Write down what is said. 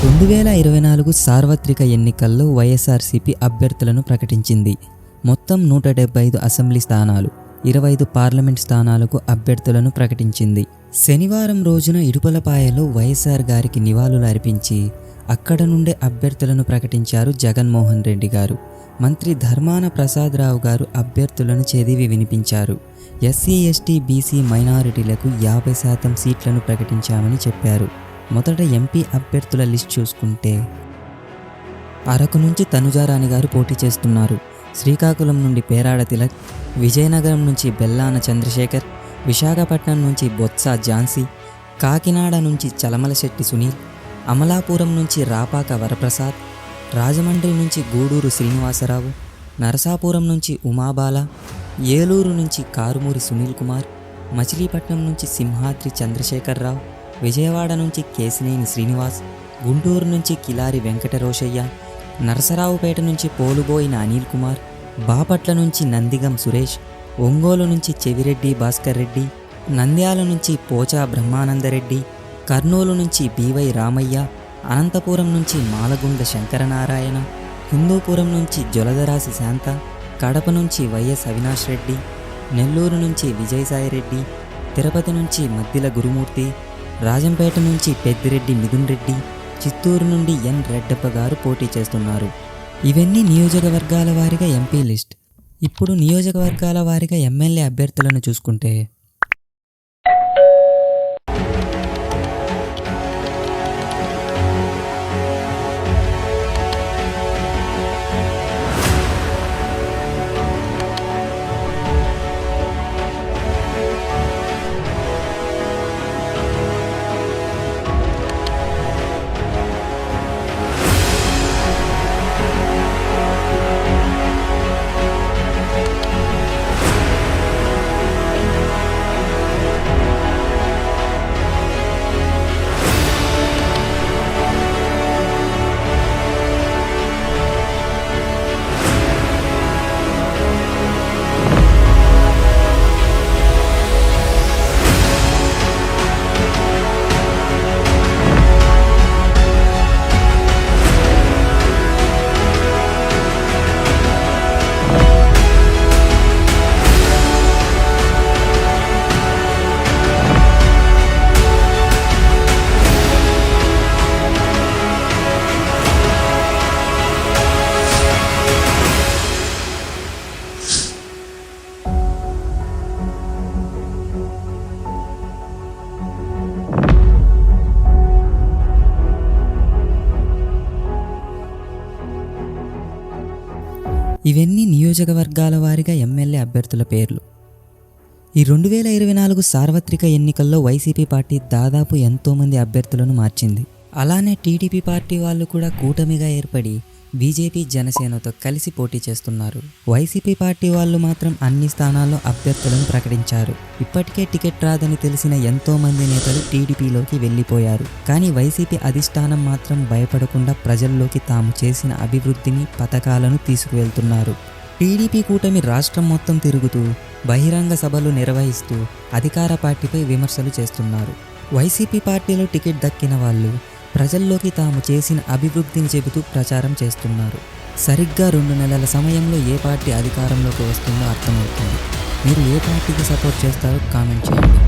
2024 సార్వత్రిక ఎన్నికల్లో వైఎస్ఆర్సీపీ అభ్యర్థులను ప్రకటించింది. మొత్తం 175 అసెంబ్లీ స్థానాలు, 25 పార్లమెంట్ స్థానాలకు అభ్యర్థులను ప్రకటించింది. శనివారం రోజున ఇడుపులపాయలో వైఎస్ఆర్ గారికి నివాళులు అర్పించి అక్కడ నుండే అభ్యర్థులను ప్రకటించారు జగన్మోహన్ రెడ్డి గారు. మంత్రి ధర్మాన ప్రసాదరావు గారు అభ్యర్థులను చదివి వినిపించారు. ఎస్సీ, ఎస్టీ, బీసీ మైనారిటీలకు 50% సీట్లను ప్రకటించామని చెప్పారు. మొదట ఎంపీ అభ్యర్థుల లిస్ట్ చూసుకుంటే అరకు నుంచి తనుజారాణి గారు పోటీ చేస్తున్నారు. శ్రీకాకుళం నుండి పేరాడ తిలక్, విజయనగరం నుంచి బెల్లాన చంద్రశేఖర్, విశాఖపట్నం నుంచి బొత్స ఝాన్సీ, కాకినాడ నుంచి చలమలశెట్టి సునీల్, అమలాపురం నుంచి రాపాక వరప్రసాద్, రాజమండ్రి నుంచి గూడూరు శ్రీనివాసరావు, నరసాపురం నుంచి ఉమాబాల, ఏలూరు నుంచి కారుమూరి సునీల్ కుమార్, మచిలీపట్నం నుంచి సింహాద్రి చంద్రశేఖరరావు, విజయవాడ నుంచి కేసినేని శ్రీనివాస్, గుంటూరు నుంచి కిలారి వెంకటరోషయ్య, నరసరావుపేట నుంచి పోలుబోయిన అనిల్ కుమార్, బాపట్ల నుంచి నందిగం సురేష్, ఒంగోలు నుంచి చెవిరెడ్డి భాస్కర్ రెడ్డి, నంద్యాల నుంచి పోచా బ్రహ్మానందరెడ్డి, కర్నూలు నుంచి బీవై రామయ్య, అనంతపురం నుంచి మాలగుండ శంకరనారాయణ, హిందూపురం నుంచి జొలదరాసి శాంత, కడప నుంచి వైఎస్ అవినాష్ రెడ్డి, నెల్లూరు నుంచి విజయసాయిరెడ్డి, తిరుపతి నుంచి మద్దిల గురుమూర్తి, రాజంపేట నుంచి పెద్దిరెడ్డి మిథున్ రెడ్డి, చిత్తూరు నుండి ఎన్ రెడ్డప్ప గారు పోటీ చేస్తున్నారు. ఇవన్నీ నియోజకవర్గాల వారీగా ఎంపీ లిస్ట్. ఇప్పుడు నియోజకవర్గాల వారీగా ఎమ్మెల్యే అభ్యర్థులను చూసుకుంటే ఇవన్నీ నియోజకవర్గాల వారీగా ఎమ్మెల్యే అభ్యర్థుల పేర్లు. ఈ 2024 సార్వత్రిక ఎన్నికల్లో వైసీపీ పార్టీ దాదాపు ఎంతోమంది అభ్యర్థులను మార్చింది. అలానే టీడీపీ పార్టీ వాళ్ళు కూడా కూటమిగా ఏర్పడి బీజేపీ, జనసేనతో కలిసి పోటీ చేస్తున్నారు. వైసీపీ పార్టీ వాళ్ళు మాత్రం అన్ని స్థానాల్లో అభ్యర్థులను ప్రకటించారు. ఇప్పటికే టికెట్ రాదని తెలిసిన ఎంతో మంది నేతలు టీడీపీలోకి వెళ్ళిపోయారు. కానీ వైసీపీ అధిష్టానం మాత్రం భయపడకుండా ప్రజల్లోకి తాము చేసిన అభివృద్ధిని, పథకాలను తీసుకువెళ్తున్నారు. టీడీపీ కూటమి రాష్ట్రం మొత్తం తిరుగుతూ బహిరంగ సభలు నిర్వహిస్తూ అధికార పార్టీపై విమర్శలు చేస్తున్నారు. వైసీపీ పార్టీలో టికెట్ దక్కిన వాళ్ళు ప్రజల్లోకి తాము చేసిన అభివృద్ధిని చెబుతూ ప్రచారం చేస్తున్నారు. సరిగ్గా 2 నెలల సమయంలో ఏ పార్టీ అధికారంలోకి వస్తుందో అర్థమవుతుంది. మీరు ఏ పార్టీకి సపోర్ట్ చేస్తారో కామెంట్ చేయండి.